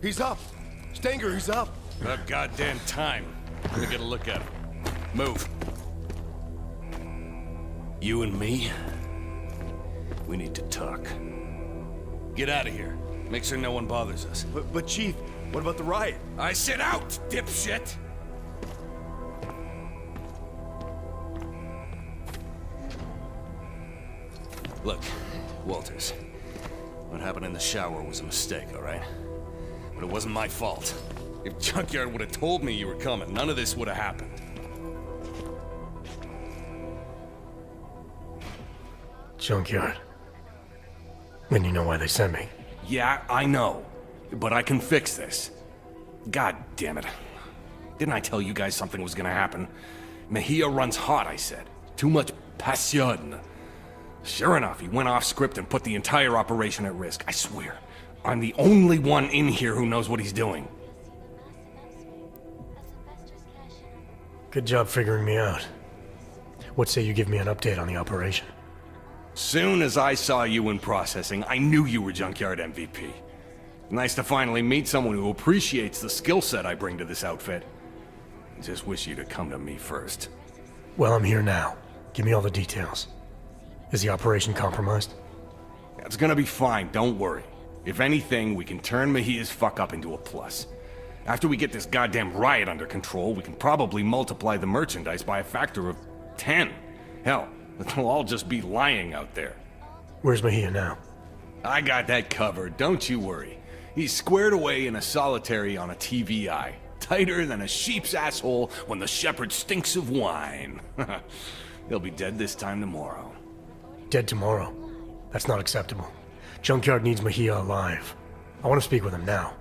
He's up! Stenger, he's up! About goddamn time. Let me get a look at him. Move. You and me? We need to talk. Get out of here. Make sure no one bothers us. But Chief, what about the riot? I said out, dipshit! Look, Walters. What happened in the shower was a mistake, all right? But it wasn't my fault. If Junkyard would have told me you were coming, none of this would have happened. Junkyard. Then you know why they sent me. Yeah, I know. But I can fix this. God damn it. Didn't I tell you guys something was gonna happen? Mejia runs hot, I said. Too much passion. Sure enough, he went off script and put the entire operation at risk. I swear, I'm the only one in here who knows what he's doing. Good job figuring me out. What say you give me an update on the operation? Soon as I saw you in processing, I knew you were Junkyard MVP. Nice to finally meet someone who appreciates the skill set I bring to this outfit. Just wish you'd have come to me first. Well, I'm here now. Give me all the details. Is the operation compromised? It's gonna be fine, don't worry. If anything, we can turn Mejia's fuck up into a plus. After we get this goddamn riot under control, we can probably multiply the merchandise by a factor of 10. Hell, they'll all just be lying out there. Where's Mejia now? I got that covered, don't you worry. He's squared away in a solitary on a TVI. Tighter than a sheep's asshole when the shepherd stinks of wine. He'll be dead this time tomorrow. Dead tomorrow? That's not acceptable. Junkyard needs Mejia alive. I want to speak with him now.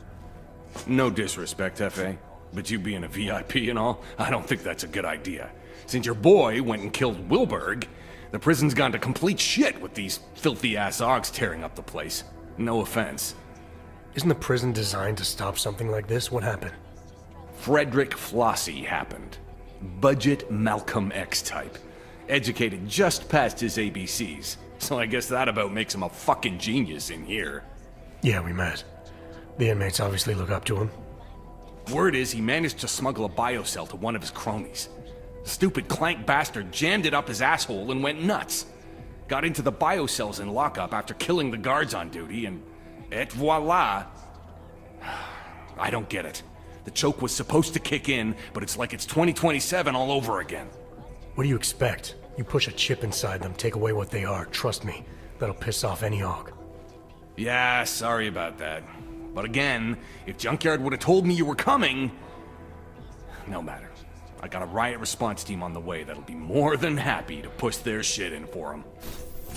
No disrespect, F.A., but you being a VIP and all, I don't think that's a good idea. Since your boy went and killed Wilberg, the prison's gone to complete shit with these filthy-ass Augs tearing up the place. No offense. Isn't the prison designed to stop something like this? What happened? Frederick Flossie happened. Budget Malcolm X type. Educated just past his ABCs. So I guess that about makes him a fucking genius in here. Yeah, we met. The inmates obviously look up to him. Word is he managed to smuggle a biocell to one of his cronies. Stupid clank bastard jammed it up his asshole and went nuts. Got into the biocells in lockup after killing the guards on duty, and et voila. I don't get it. The choke was supposed to kick in, but it's like it's 2027 all over again. What do you expect? You push a chip inside them, take away what they are. Trust me, that'll piss off any Aug. Yeah, sorry about that. But again, if Junkyard would have told me you were coming... No matter. I got a riot response team on the way that'll be more than happy to push their shit in for them.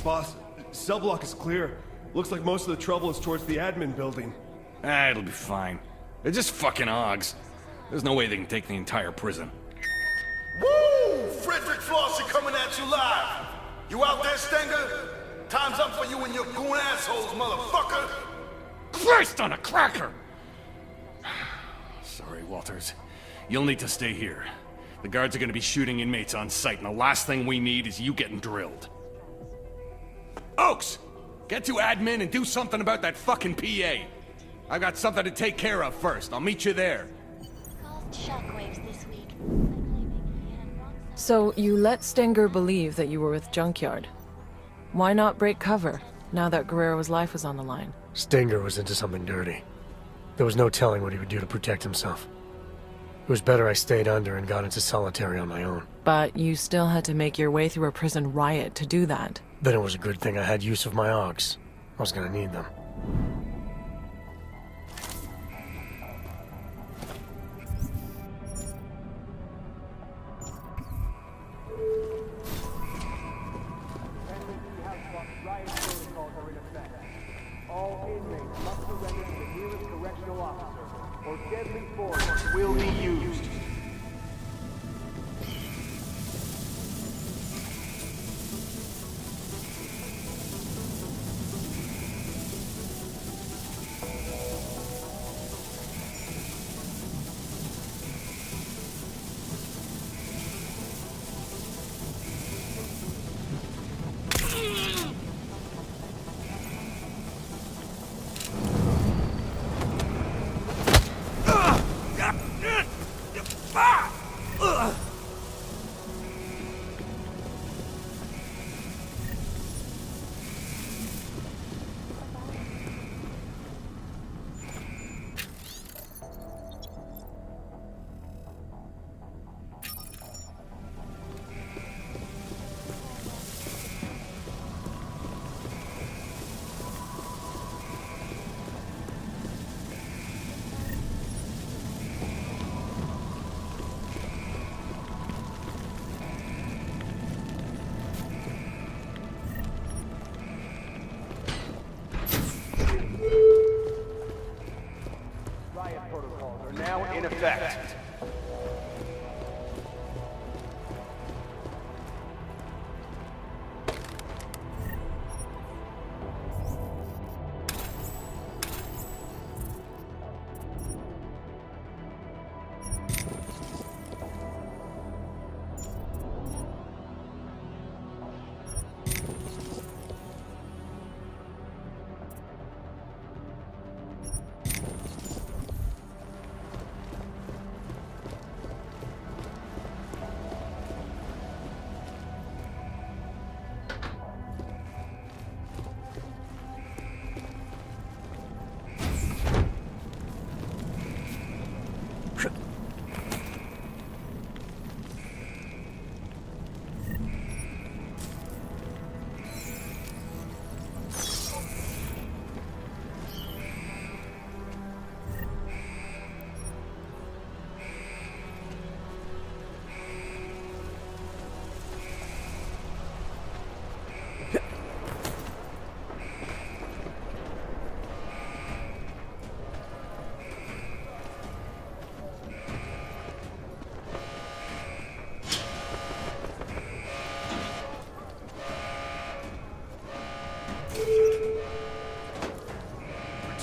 Boss, cell block is clear. Looks like most of the trouble is towards the admin building. It'll be fine. They're just fucking Augs. There's no way they can take the entire prison. Woo! Frederick Flossie coming at you live. You out there, Stenger? Time's up for you and your goon assholes, motherfucker. Christ on a cracker! Sorry, Walters. You'll need to stay here. The guards are gonna be shooting inmates on sight, and the last thing we need is you getting drilled. Oaks! Get to admin and do something about that fucking PA. I've got something to take care of first. I'll meet you there. So you let Stenger believe that you were with Junkyard. Why not break cover, now that Guerrero's life was on the line? Stenger was into something dirty. There was no telling what he would do to protect himself. It was better I stayed under and got into solitary on my own. But you still had to make your way through a prison riot to do that. Then it was a good thing I had use of my Augs. I was gonna need them. All inmates must surrender to the nearest correctional officer, or deadly force will be used. Riot protocols are now in effect.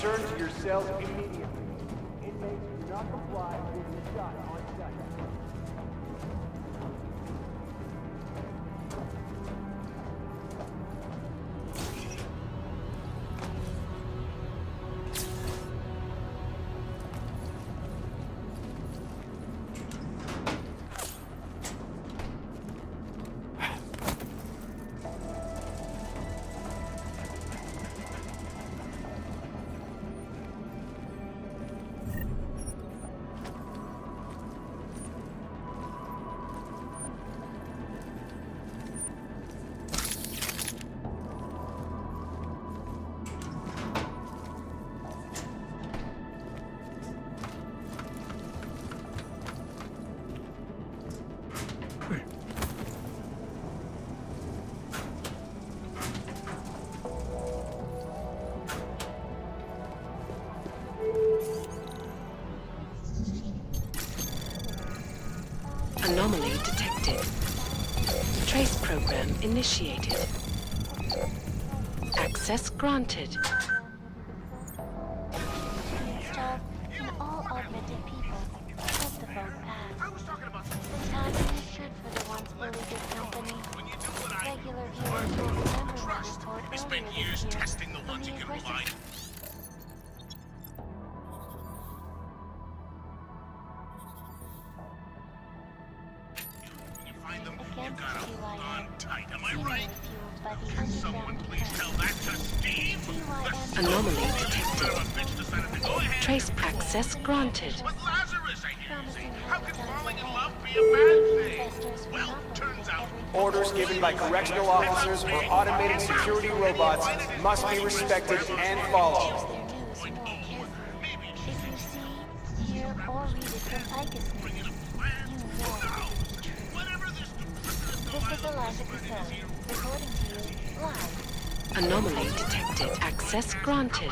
Return to your cells immediately. Inmates who do not comply will be shot on sight. Anomaly detected. Trace program initiated. Access granted. Staff and all augmented people hope the vote pass. The time is good for the once bully good company. Regular viewers will remember my report earlier this year. Testing the ones you can rely on. Anomaly detected. Trace access granted. Orders given by correctional officers or automated security robots must be respected and followed. If you see, hear, or read it from Pacifist, you know this is Elijah Cassell, reporting to you live. Anomaly detected. Access granted.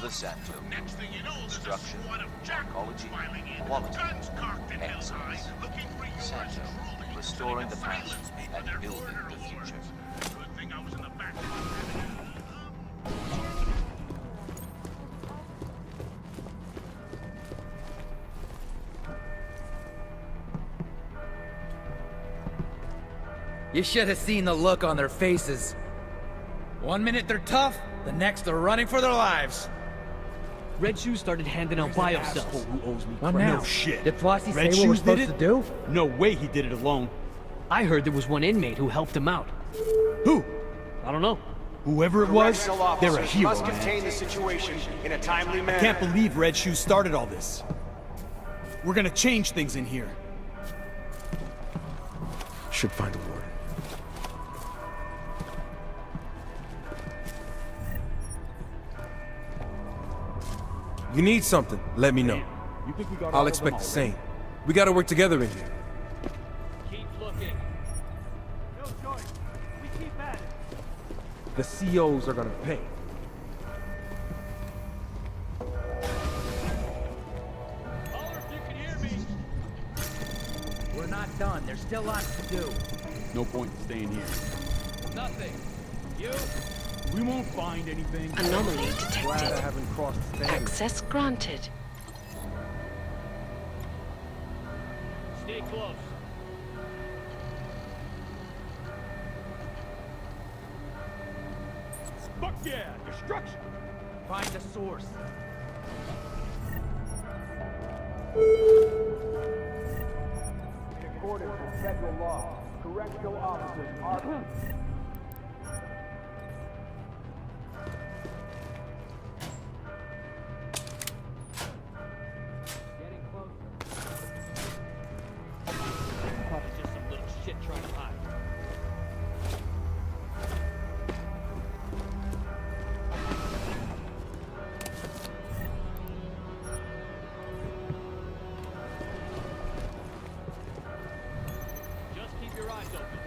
The Center. Instruction, psychology, quality, excellence. Center. Restoring the past and building the future. You should have seen the look on their faces. One minute they're tough, the next they're running for their lives. Red Shoes started handing out biocells. Who owes me What crap? now? No shit. Did Flossie Red say what we're Shoes did supposed to do? No way he did it alone. I heard there was one inmate who helped him out. Who? I don't know. Whoever it was, Correctional they're a officers hero, must man. contain the situation in a timely manner. I can't believe Red Shoes started all this. We're gonna change things in here. Should find a warden. You need something, let me know. You think we got all I'll of expect them the same. We gotta work together in here. Keep looking. No choice. We keep at it. The COs are gonna pay. Holler if you can hear me. We're not done. There's still lots to do. No point in staying here. Nothing. You? We won't find anything. Anomaly Glad I detected. haven't crossed standards. Access granted. Stay close. Fuck yeah! Destruction! Find the source. In accordance with federal law, correctional officers are... Getting closer. Probably just some little shit trying to hide. Just keep your eyes open.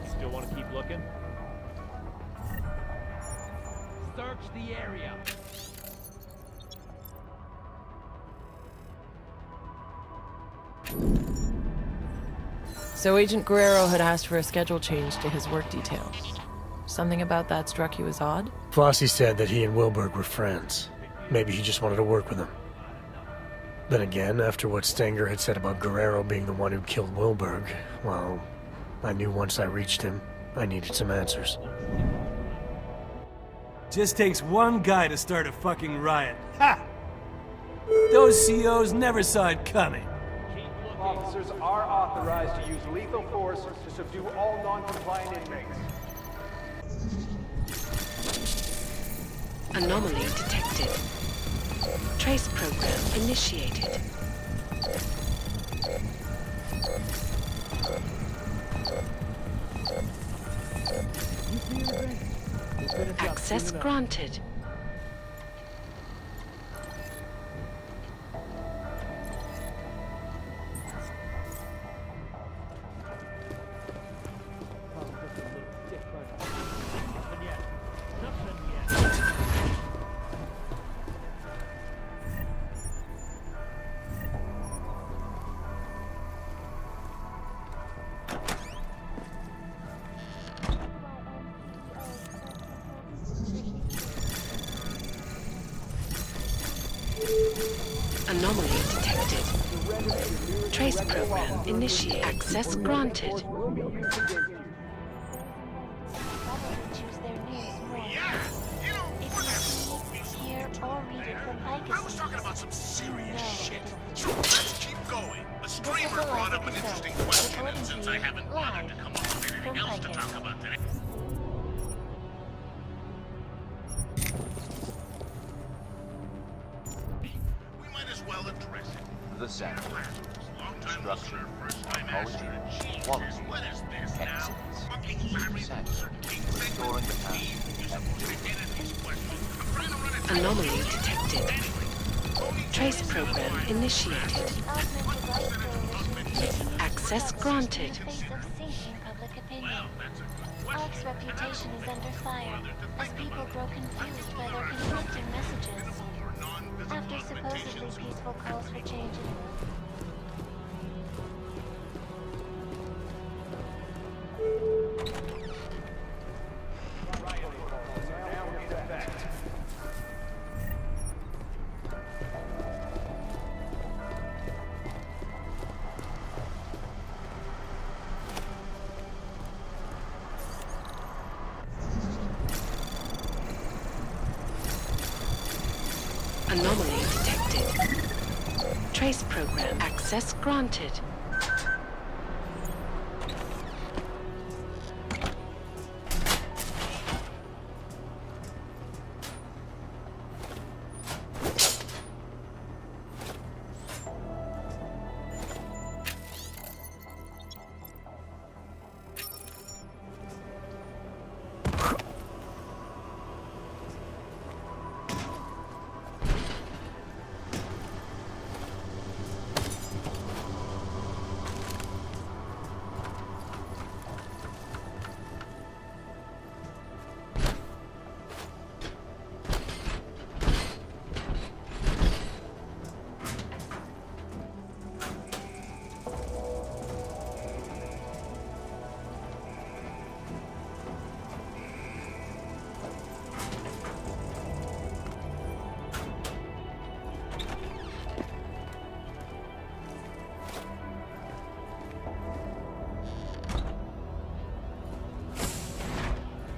Still want to keep looking? Search the area. So Agent Guerrero had asked for a schedule change to his work details. Something about that struck you as odd? Flossie said that he and Wilberg were friends. Maybe he just wanted to work with him. Then again, after what Stenger had said about Guerrero being the one who killed Wilberg, well, I knew once I reached him, I needed some answers. Just takes one guy to start a fucking riot. Ha! Those COs never saw it coming. Officers are authorized to use lethal force to subdue all non-compliant inmates. Anomaly detected. Trace program initiated. Access granted. Anomaly detected. Trace program initiate. Access granted. Probably choose their news more. If you see, hear, or read it from Pacifist, I was talking about some serious shit. So let's keep going. A streamer brought up an interesting question, and since I haven't bothered to come up with anything else to talk about today... we might as well address it. The Center. Destruction. Psychology. Quality. Excellence. Center. Restoring the past. And building Anomaly detected. Trace program initiated. Access granted. face of sinking public opinion. ARC's reputation is under fire as people grow confused by their conflicting messages. After supposedly peaceful calls for change. Anomaly detected. Trace program access granted.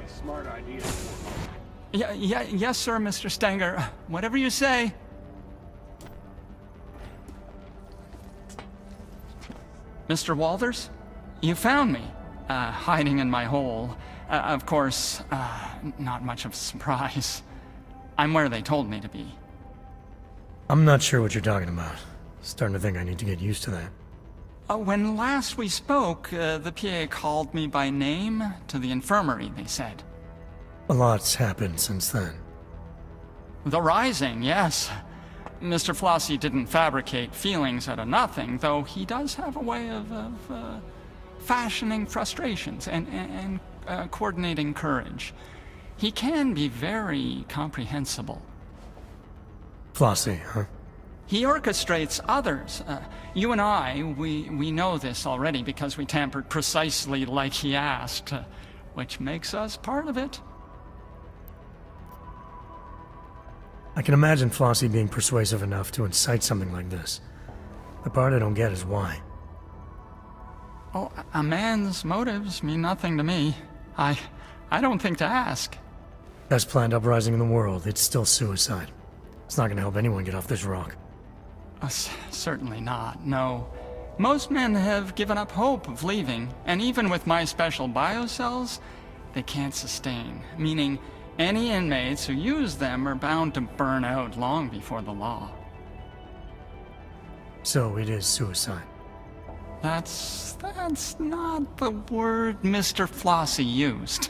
Smart idea. Yes, sir, Mr. Stenger. Whatever you say. Mr. Walters? You found me, hiding in my hole. Of course, not much of a surprise. I'm where they told me to be. I'm not sure what you're talking about. Starting to think I need to get used to that. When last we spoke, the PA called me by name to the infirmary, they said. A lot's happened since then. The Rising, yes. Mr. Flossie didn't fabricate feelings out of nothing, though he does have a way of fashioning frustrations and coordinating courage. He can be very comprehensible. Flossie, huh? He orchestrates others. You and I, we know this already because we tampered precisely like he asked, which makes us part of it. I can imagine Flossie being persuasive enough to incite something like this. The part I don't get is why. Oh, a man's motives mean nothing to me. I don't think to ask. Best planned uprising in the world, it's still suicide. It's not gonna help anyone get off this rock. Certainly not, no. Most men have given up hope of leaving, and even with my special biocells, they can't sustain, meaning any inmates who use them are bound to burn out long before the law. So it is suicide. That's not the word Mr. Flossie used.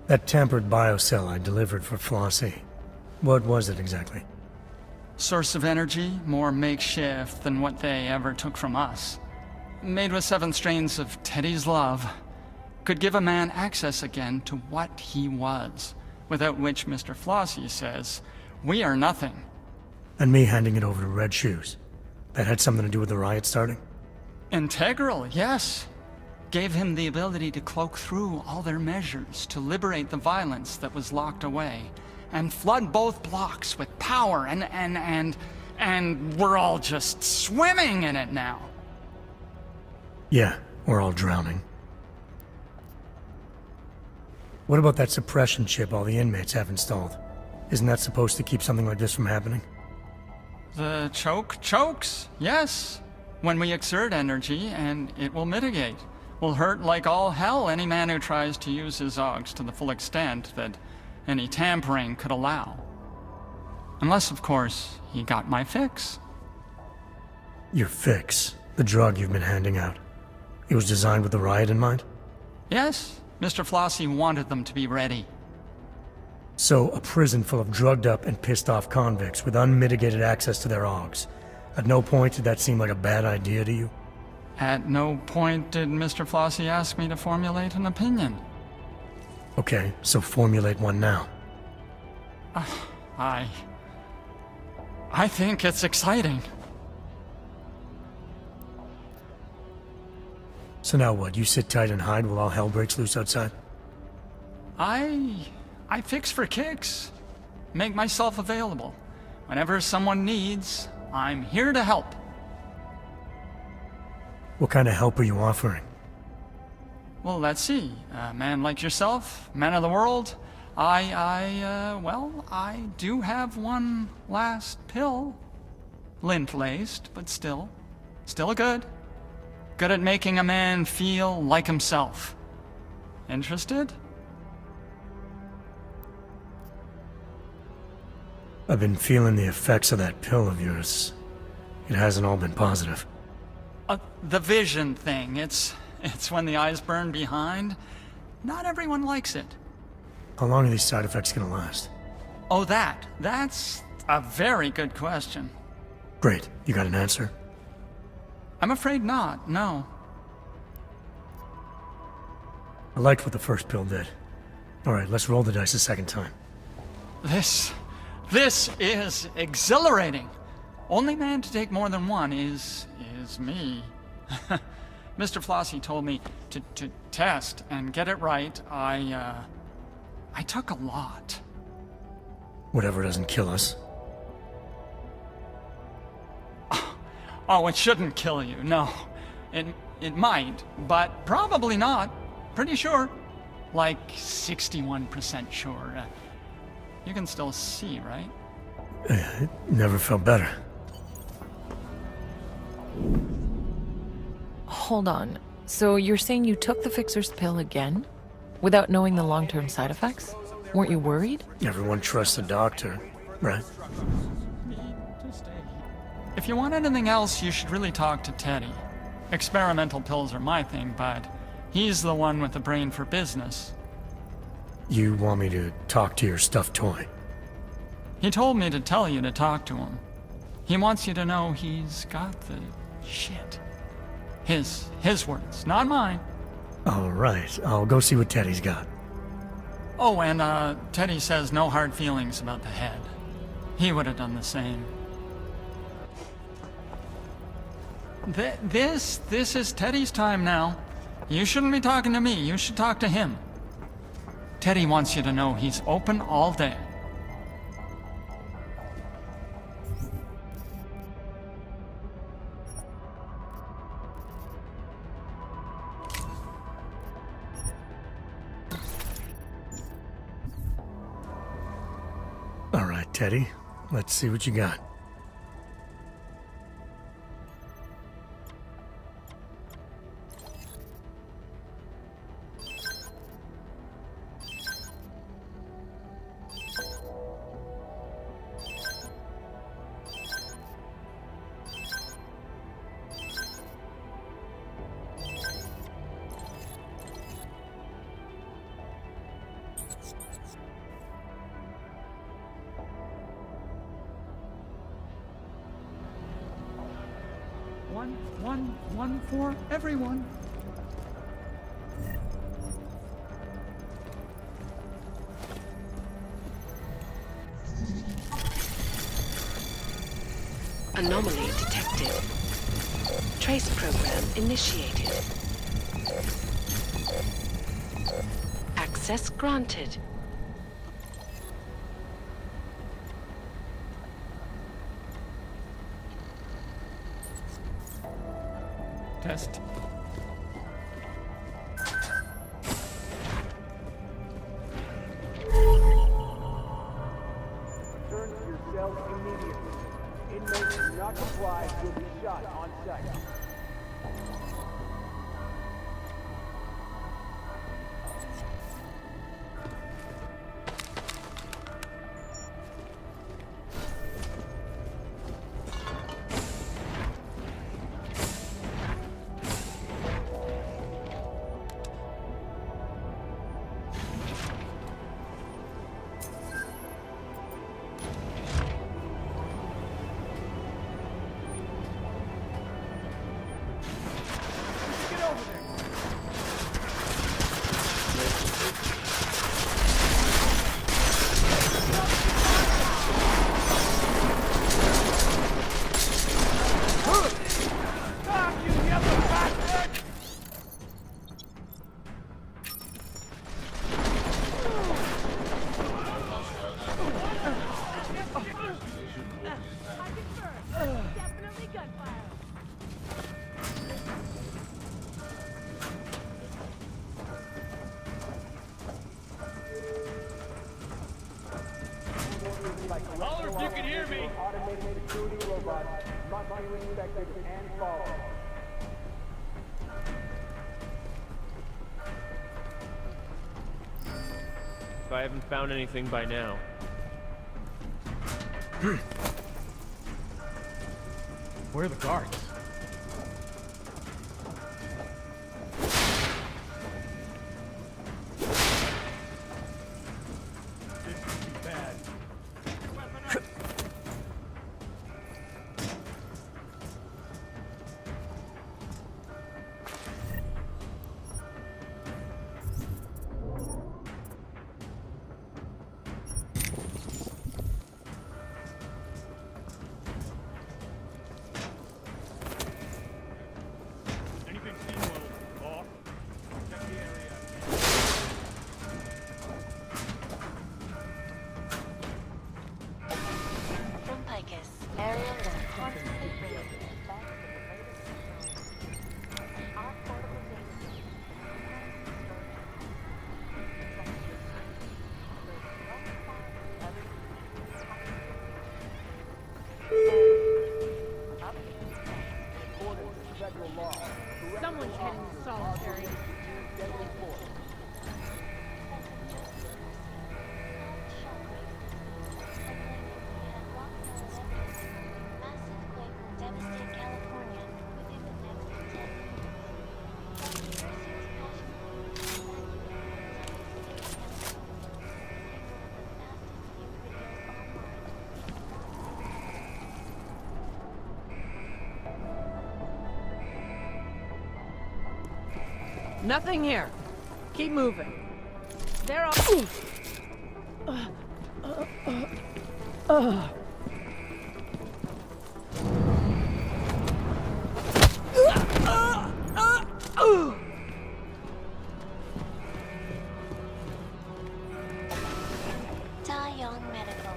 That tampered biocell I delivered for Flossie. What was it exactly? Source of energy, more makeshift than what they ever took from us. Made with 7 strains of Teddy's love. Could give a man access again to what he was, without which Mr. Flossie says, we are nothing. And me handing it over to Red Shoes. That had something to do with the riot starting? Integral, yes. Gave him the ability to cloak through all their measures to liberate the violence that was locked away, and flood both blocks with power, and we're all just swimming in it now. Yeah, we're all drowning. What about that suppression chip all the inmates have installed? Isn't that supposed to keep something like this from happening? The chokes, yes. When we exert energy, and it will mitigate. Will hurt like all hell any man who tries to use his Augs to the full extent that any tampering could allow. Unless, of course, he got my fix. Your fix? The drug you've been handing out? It was designed with the riot in mind? Yes. Mr. Flossie wanted them to be ready. So, a prison full of drugged up and pissed off convicts with unmitigated access to their Augs. At no point did that seem like a bad idea to you? At no point did Mr. Flossie ask me to formulate an opinion. Okay, so formulate one now. I think it's exciting. So now what, you sit tight and hide while all hell breaks loose outside? I fix for kicks. Make myself available. Whenever someone needs, I'm here to help. What kind of help are you offering? Well, let's see. A man like yourself, man of the world, Well, I do have one last pill. Lint-laced, but still good. Good at making a man feel like himself. Interested? I've been feeling the effects of that pill of yours. It hasn't all been positive. The vision thing. It's when the eyes burn behind. Not everyone likes it. How long are these side effects gonna last? Oh, that's a very good question. Great. You got an answer? I'm afraid not, no. I liked what the first pill did. Alright, let's roll the dice a second time. This is exhilarating. Only man to take more than one is me. Mr. Flossie told me to test and get it right. I took a lot. Whatever doesn't kill us. Oh, it shouldn't kill you, no. It might, but probably not. Pretty sure. Like 61% sure. You can still see, right? It never felt better. Hold on. So you're saying you took the fixer's pill again? Without knowing the long-term side effects? Weren't you worried? Everyone trusts the doctor, right? If you want anything else, you should really talk to Teddy. Experimental pills are my thing, but he's the one with the brain for business. You want me to talk to your stuffed toy? He told me to tell you to talk to him. He wants you to know he's got the shit. His words, not mine. All right, I'll go see what Teddy's got. Oh, and Teddy says no hard feelings about the head. He would have done the same. This is Teddy's time now. You shouldn't be talking to me, you should talk to him. Teddy wants you to know he's open all day. All right, Teddy. Let's see what you got. One for everyone. Anomaly detected. Trace program initiated. Access granted. Test. Return to your cells immediately. Inmates who do not comply will be shot on sight. You can hear me. Automated security robots must be respected and followed. If I haven't found anything by now. Where are the guards? This could be bad. Anything seen, Will? Off. Check the area. From Picus, area 1 constantly free. Our portable data. Someone's heading to solitary. Massive quake will devastate California within the next 10 Nothing here. Keep moving. They're all. Young Medical.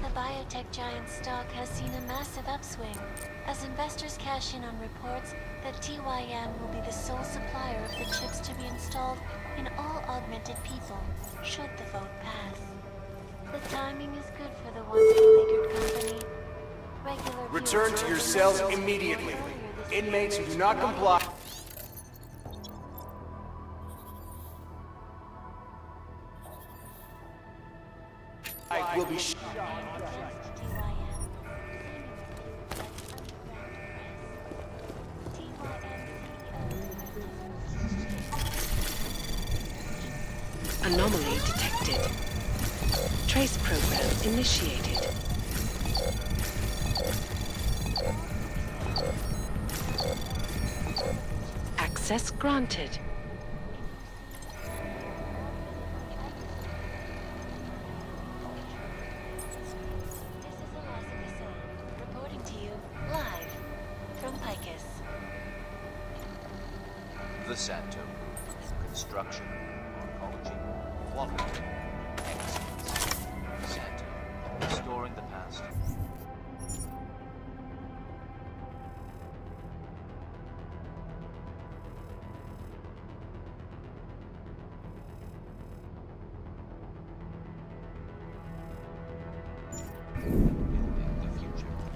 The biotech giant stock has seen a massive upswing as investors cash in on reports that TYM will be the sole supplier of the chips to be installed in all augmented people, should the vote pass. The timing is good for the once beleaguered company. Regular Return to your cells immediately. Inmates who do not comply. Will be Anomaly detected. Trace program initiated. Access granted. reporting to you live from Picus. The Santo. Construction. Oncology. Quality. Excellence. Santo. Restoring the past.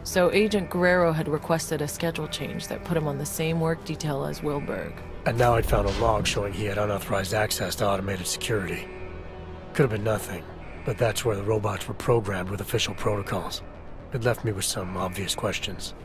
So Agent Guerrero had requested a schedule change that put him on the same work detail as Wilberg. And now I'd found a log showing he had unauthorized access to automated security. Could have been nothing, but that's where the robots were programmed with official protocols. It left me with some obvious questions.